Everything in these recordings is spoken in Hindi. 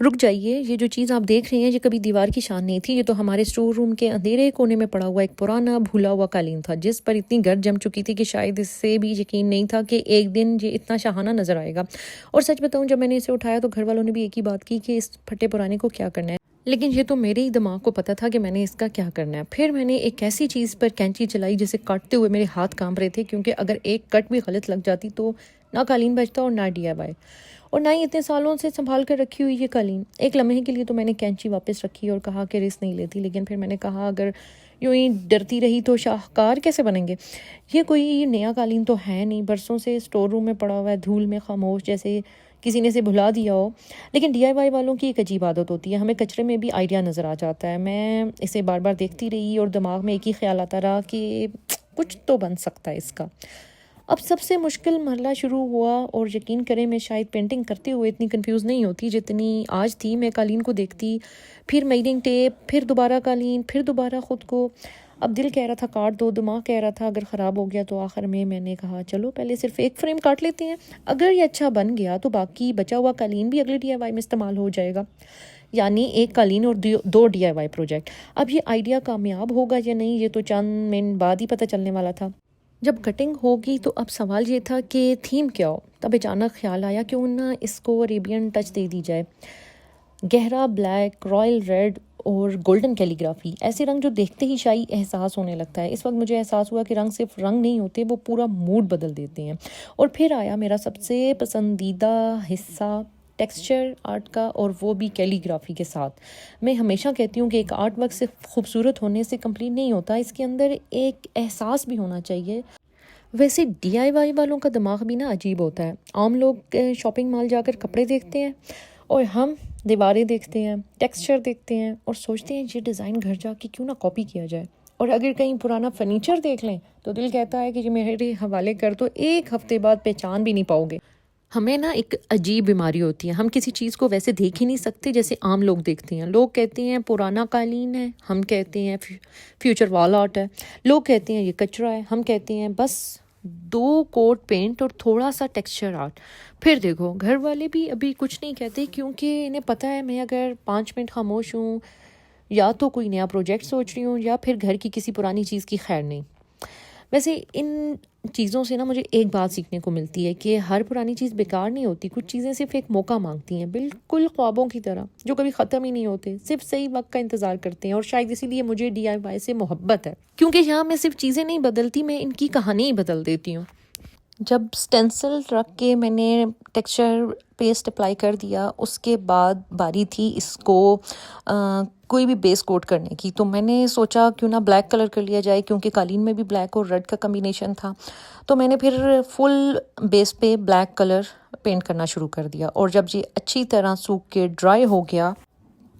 रुक जाइए, ये जो चीज़ आप देख रहे हैं ये कभी दीवार की शान नहीं थी। ये तो हमारे स्टोर रूम के अंधेरे कोने में पड़ा हुआ एक पुराना भूला हुआ कालीन था, जिस पर इतनी गर्द जम चुकी थी कि शायद इससे भी यकीन नहीं था कि एक दिन ये इतना शाहाना नज़र आएगा। और सच बताऊं, जब मैंने इसे उठाया तो घर वालों ने भी एक ही बात की कि इस फटे पुराने को क्या करना है। लेकिन ये तो मेरे ही दिमाग को पता था कि मैंने इसका क्या करना है। फिर मैंने एक ऐसी चीज़ पर कैंची चलाई जिसे काटते हुए मेरे हाथ कांप रहे थे, क्योंकि अगर एक कट भी गलत लग जाती तो ना कालीन बचता और ना DIY, और ना ही इतने सालों से संभाल कर रखी हुई ये कालीन। एक लम्हे के लिए तो मैंने कैंची वापस रखी और कहा कि रिस्क नहीं लेती, लेकिन फिर मैंने कहा अगर यूं ही डरती रही तो शाहकार कैसे बनेंगे। ये कोई नया कालीन तो है नहीं, बरसों से स्टोर रूम में पड़ा हुआ है, धूल में खामोश, जैसे किसी ने इसे भुला दिया हो। लेकिन DIY वालों की एक अजीब आदत होती है, हमें कचरे में भी आइडिया नज़र आ जाता है। मैं इसे बार बार देखती रही और दिमाग में एक ही ख्याल आता रहा कि कुछ तो बन सकता है इसका। अब सबसे मुश्किल मरला शुरू हुआ, और यकीन करें मैं शायद पेंटिंग करते हुए इतनी कंफ्यूज नहीं होती जितनी आज थी। मैं कालीन को देखती, फिर मेजरिंग टेप, फिर दोबारा कालीन, फिर दोबारा ख़ुद को। अब दिल कह रहा था काट दो, दिमाग कह रहा था अगर ख़राब हो गया तो। आखिर में मैंने कहा चलो पहले सिर्फ एक फ्रेम काट लेते हैं, अगर ये अच्छा बन गया तो बाकी बचा हुआ कालीन भी अगले DIY में इस्तेमाल हो जाएगा। यानी एक कालीन और दो DIY प्रोजेक्ट। अब ये आइडिया कामयाब होगा या नहीं, ये तो चंद मिनट बाद ही पता चलने वाला था। जब कटिंग होगी तो अब सवाल ये था कि थीम क्या हो। तब अचानक ख्याल आया क्यों ना इसको अरेबियन टच दे दी जाए। गहरा ब्लैक, रॉयल रेड और गोल्डन कैलीग्राफी, ऐसे रंग जो देखते ही शाही एहसास होने लगता है। इस वक्त मुझे एहसास हुआ कि रंग सिर्फ रंग नहीं होते, वो पूरा मूड बदल देते हैं। और फिर आया मेरा सबसे पसंदीदा हिस्सा, टेक्सचर आर्ट का, और वो भी कैलीग्राफी के साथ। मैं हमेशा कहती हूँ कि एक आर्ट वर्क सिर्फ खूबसूरत होने से कंप्लीट नहीं होता, इसके अंदर एक एहसास भी होना चाहिए। वैसे DIY वालों का दिमाग भी ना अजीब होता है। आम लोग शॉपिंग मॉल जाकर कपड़े देखते हैं और हम दीवारें देखते हैं, टेक्सचर देखते हैं और सोचते हैं ये डिज़ाइन घर जाके क्यों ना कॉपी किया जाए। और अगर कहीं पुराना फर्नीचर देख लें तो दिल कहता है कि ये मेरे हवाले कर दो, एक हफ्ते बाद पहचान भी नहीं पाओगे। हमें ना एक अजीब बीमारी होती है, हम किसी चीज़ को वैसे देख ही नहीं सकते जैसे आम लोग देखते हैं। लोग कहते हैं पुराना कालीन है, हम कहते हैं फ्यूचर वॉल आर्ट है। लोग कहते हैं ये कचरा है, हम कहते हैं बस 2 कोट पेंट और थोड़ा सा टेक्सचर आर्ट। फिर देखो घर वाले भी अभी कुछ नहीं कहते, क्योंकि इन्हें पता है मैं अगर 5 मिनट खामोश हूँ या तो कोई नया प्रोजेक्ट सोच रही हूँ या फिर घर की किसी पुरानी चीज़ की खैर नहीं। वैसे इन चीज़ों से ना मुझे एक बात सीखने को मिलती है कि हर पुरानी चीज़ बेकार नहीं होती। कुछ चीज़ें सिर्फ एक मौका मांगती हैं, बिल्कुल ख्वाबों की तरह जो कभी ख़त्म ही नहीं होते, सिर्फ सही वक्त का इंतज़ार करते हैं। और शायद इसीलिए मुझे DIY से मोहब्बत है, क्योंकि यहाँ मैं सिर्फ चीज़ें नहीं बदलती, मैं इनकी कहानी ही बदल देती हूँ। जब स्टेंसिल रख के मैंने टेक्सचर पेस्ट अप्लाई कर दिया, उसके बाद बारी थी इसको कोई भी बेस कोट करने की। तो मैंने सोचा क्यों ना ब्लैक कलर कर लिया जाए, क्योंकि कालीन में भी ब्लैक और रेड का कम्बिनेशन था। तो मैंने फिर फुल बेस पे ब्लैक कलर पेंट करना शुरू कर दिया। और जब ये अच्छी तरह सूख के ड्राई हो गया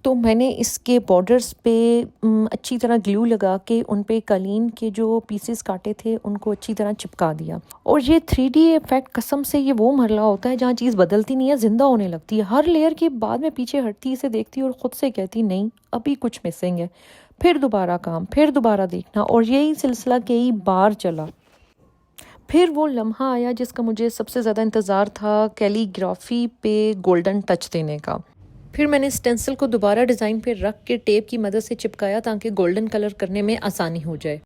तो मैंने इसके बॉर्डर्स पे अच्छी तरह ग्लू लगा के उन पे कालीन के जो पीसेस काटे थे उनको अच्छी तरह चिपका दिया। और ये 3D इफेक्ट कसम से ये वो मरला होता है जहाँ चीज़ बदलती नहीं है, जिंदा होने लगती है। हर लेयर के बाद में पीछे हटती, इसे देखती और ख़ुद से कहती नहीं अभी कुछ मिसिंग है। फिर दोबारा काम, फिर दोबारा देखना, और यही सिलसिला कई बार चला। फिर वो लम्हा आया जिसका मुझे सबसे ज़्यादा इंतज़ार था, कैलीग्राफी पे गोल्डन टच देने का। फिर मैंने स्टेंसिल को दोबारा डिज़ाइन पे रख के टेप की मदद से चिपकाया ताकि गोल्डन कलर करने में आसानी हो जाए।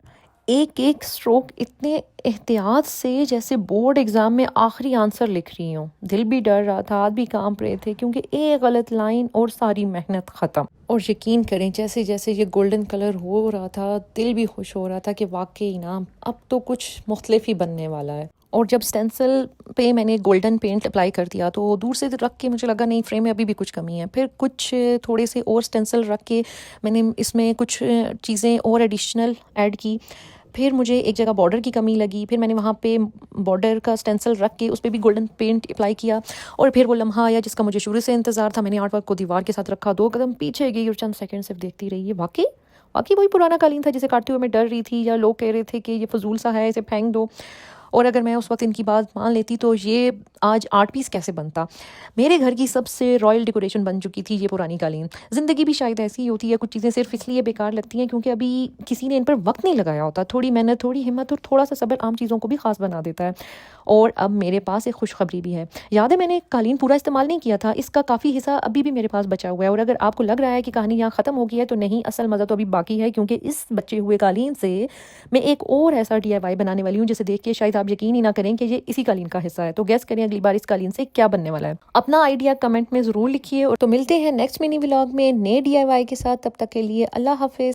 एक एक स्ट्रोक इतने एहतियात से जैसे बोर्ड एग्ज़ाम में आखिरी आंसर लिख रही हूँ। दिल भी डर रहा था, हाथ भी कांप रहे थे, क्योंकि एक गलत लाइन और सारी मेहनत ख़त्म। और यकीन करें जैसे जैसे ये गोल्डन कलर हो रहा था दिल भी खुश हो रहा था कि वाकई ना अब तो कुछ मुख्तलिफ ही बनने वाला है। और जब स्टेंसिल पे मैंने गोल्डन पेंट अप्लाई कर दिया तो दूर से रख के मुझे लगा नहीं फ्रेम में अभी भी कुछ कमी है। फिर कुछ थोड़े से और स्टेंसिल रख के मैंने इसमें कुछ चीज़ें और एडिशनल ऐड की। फिर मुझे एक जगह बॉर्डर की कमी लगी, फिर मैंने वहाँ पे बॉर्डर का स्टेंसिल रख के उस पर भी गोल्डन पेंट अप्लाई किया। और फिर वो लम्हा आया जिसका मुझे शुरू से इंतज़ार था। मैंने आर्ट वर्क को दीवार के साथ रखा, 2 कदम पीछे गई और चंद सेकंड सिर्फ देखती रही। ये वाकई वही पुराना कालीन था जिसे काटते हुए मैं डर रही थी, या लोग कह रहे थे कि ये फजूल सा है, इसे फेंक दो। और अगर मैं उस वक्त इनकी बात मान लेती तो ये आज 8 पीस कैसे बनता। मेरे घर की सबसे रॉयल डेकोरेशन बन चुकी थी ये पुरानी कालीन। ज़िंदगी भी शायद ऐसी ही होती है, कुछ चीज़ें सिर्फ इसलिए बेकार लगती हैं क्योंकि अभी किसी ने इन पर वक्त नहीं लगाया होता। थोड़ी मेहनत, थोड़ी हिम्मत और थोड़ा सा सब्र आम चीज़ों को भी खास बना देता है। और अब मेरे पास एक खुशखबरी भी है। याद है मैंने कालीन पूरा इस्तेमाल नहीं किया था, इसका काफ़ी हिस्सा अभी भी मेरे पास बचा हुआ है। और अगर आपको लग रहा है कि कहानी यहाँ ख़त्म हो गई है तो नहीं, असल मज़ा तो अभी बाकी है, क्योंकि इस बचे हुए कालीन से मैं एक और ऐसा DIY बनाने वाली हूँ जिसे देख के शायद आप यकीन ही ना करें कि ये इसी कालीन का हिस्सा है। तो गेस करें अगली बार इस कालीन से क्या बनने वाला है। अपना आइडिया कमेंट में ज़रूर लिखिए और तो मिलते हैं नेक्स्ट मिनी व्लॉग में नए DIY के साथ। तब तक के लिए अल्लाह हाफिज़।